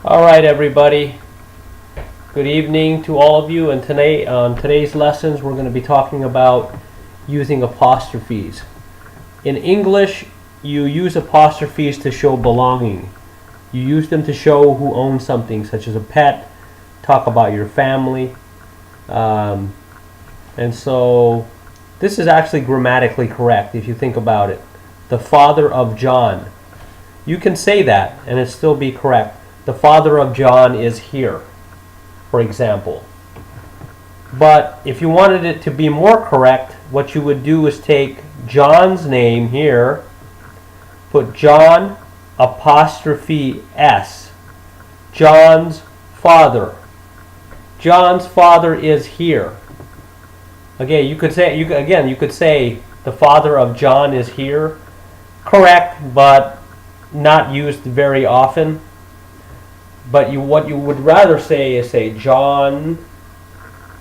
All right, everybody. Good evening to all of you. And today's lessons, we're going to be talking about using apostrophes. In English, you use apostrophes to show belonging. You use them to show who owns something, such as a pet, talk about your family. And so this is actually grammatically correct if you think about it. The father of John. You can say that and it still be correct. The father of John is here, for example. But if you wanted it to be more correct, what you would do is take John's name here, put John apostrophe S, John's father. John's father is here. Okay, you could say the father of John is here. Correct, but not used very often. But what you would rather say is say John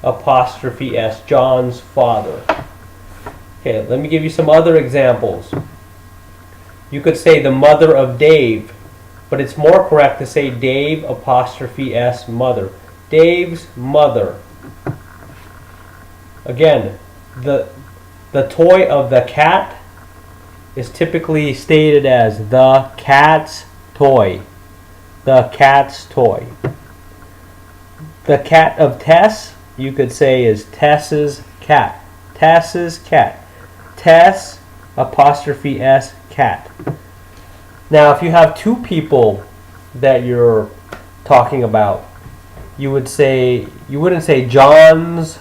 apostrophe S, John's father. Okay, let me give you some other examples. You could say the mother of Dave, but it's more correct to say Dave apostrophe S, mother. Dave's mother. Again, the toy of the cat is typically stated as the cat's toy. The cat's toy. The cat of Tess, you could say, is Tess's cat. Tess's cat. Tess apostrophe S, cat. Now, if you have two people that you're talking about, you wouldn't say John's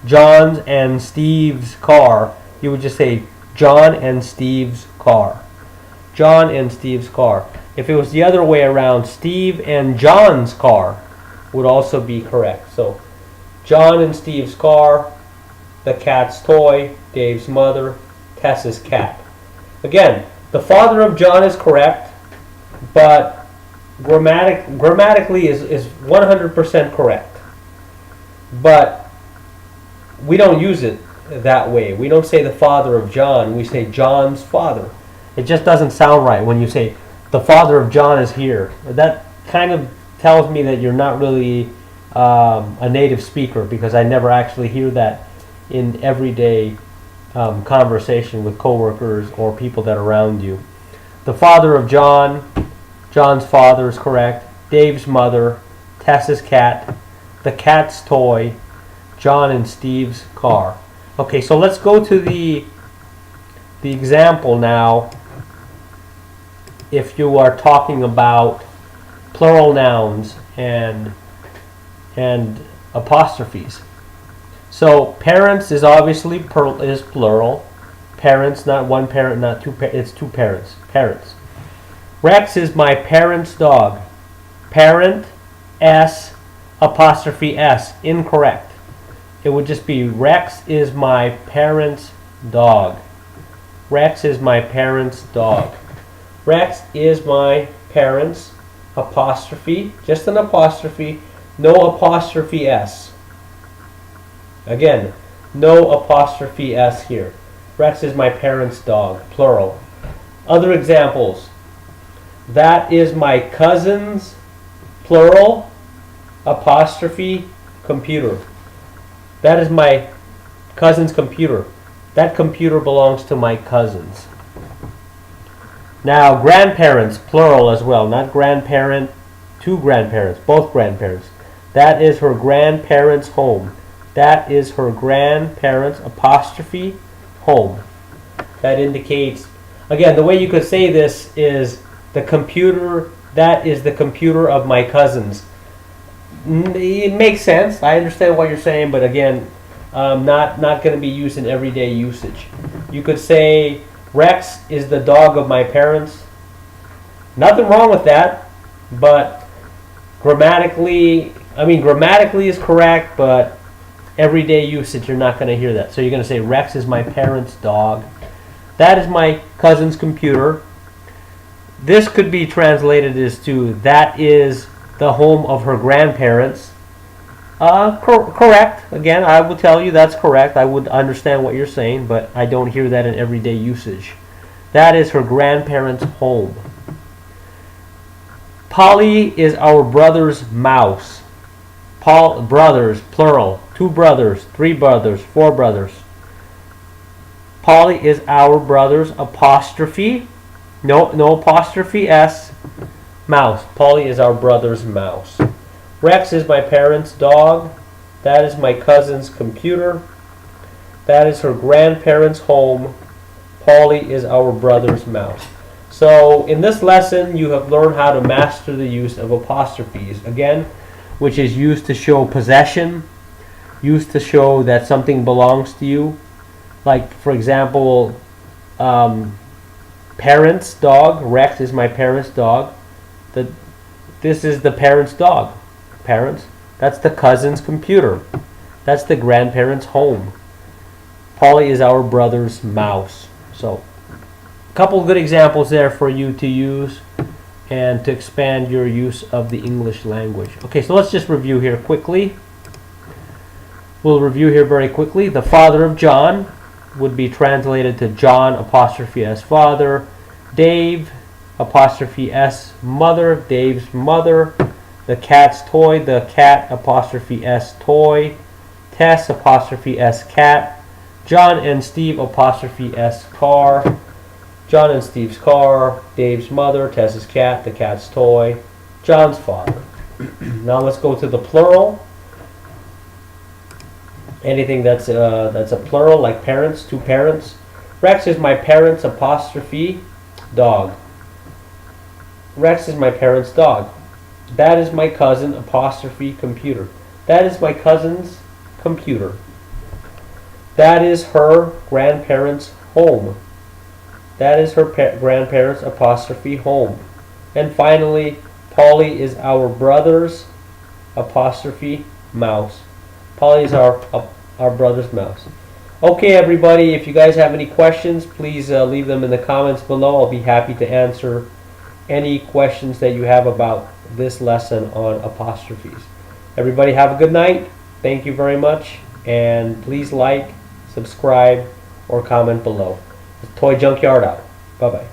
and Steve's car. You would just say John and Steve's car. John and Steve's car. If it was the other way around, Steve and John's car would also be correct. So, John and Steve's car, the cat's toy, Dave's mother, Tess's cat. Again, the father of John is correct, but grammatically is 100% correct. But we don't use it that way. We don't say the father of John, we say John's father. It just doesn't sound right when you say the father of John is here. That kind of tells me that you're not really a native speaker, because I never actually hear that in everyday conversation with coworkers or people that are around you. The father of John, John's father is correct. Dave's mother, Tess's cat, the cat's toy, John and Steve's car. Okay, so let's go to the example now. If you are talking about plural nouns and apostrophes. So parents is obviously is plural. Parents, not one parent, not two parents. It's two parents. Parents. Rex is my parents' dog. Parent, S, apostrophe S. Incorrect. It would just be Rex is my parents' dog. Rex is my parents' dog. Rex is my parents' apostrophe, just an apostrophe, no apostrophe S. Again, no apostrophe S here. Rex is my parents' dog, plural. Other examples. That is my cousin's, plural, apostrophe, computer. That is my cousin's computer. That computer belongs to my cousins. Now, grandparents, plural as well. Not grandparent, two grandparents, both grandparents. That is her grandparents' home. That is her grandparents' apostrophe home. That indicates, again, the way you could say this is the computer, that is the computer of my cousins. It makes sense. I understand what you're saying, but again, not going to be used in everyday usage. You could say Rex is the dog of my parents. Nothing wrong with that, but grammatically is correct, but everyday usage you're not going to hear that. So you're going to say Rex is my parents' dog. That is my cousin's computer. This could be translated as to that is the home of her grandparents. Correct. Again, I will tell you that's correct. I would understand what you're saying, but I don't hear that in everyday usage. That is her grandparents' home. Polly is our brother's mouse. Brothers, plural. 2 brothers, 3 brothers, 4 brothers. Polly is our brother's apostrophe. No apostrophe S. Mouse. Polly is our brother's mouse. Rex is my parents' dog. That is my cousin's computer. That is her grandparents' home. Polly is our brother's mouse. So in this lesson, you have learned how to master the use of apostrophes. Again, which is used to show possession, used to show that something belongs to you. Like, for example, parents' dog. Rex is my parents' dog. This is the parents' dog. Parents. That's the cousin's computer. That's the grandparents' home. Polly is our brother's mouse. So, a couple of good examples there for you to use and to expand your use of the English language. Okay, so let's just review here quickly. We'll review here very quickly. The father of John would be translated to John apostrophe S father. Dave apostrophe S mother. Dave's mother. The cat's toy. The cat apostrophe S toy. Tess apostrophe S cat. John and Steve apostrophe S car. John and Steve's car. Dave's mother. Tess's cat. The cat's toy. John's father. Now let's go to the plural. Anything that's a plural, like parents, 2 parents. Rex is my parents' apostrophe dog. Rex is my parents' dog. That is my cousin apostrophe computer. That is my cousin's computer. That is her grandparents' home. That is her grandparents' apostrophe home. And finally, Polly is our brother's apostrophe mouse. Polly is our brother's mouse. Okay, everybody, if you guys have any questions, please leave them in the comments below. I'll be happy to answer any questions that you have about this lesson on apostrophes. Everybody have a good night. Thank you very much. And please like, subscribe, or comment below. Toy Junkyard out. Bye-bye.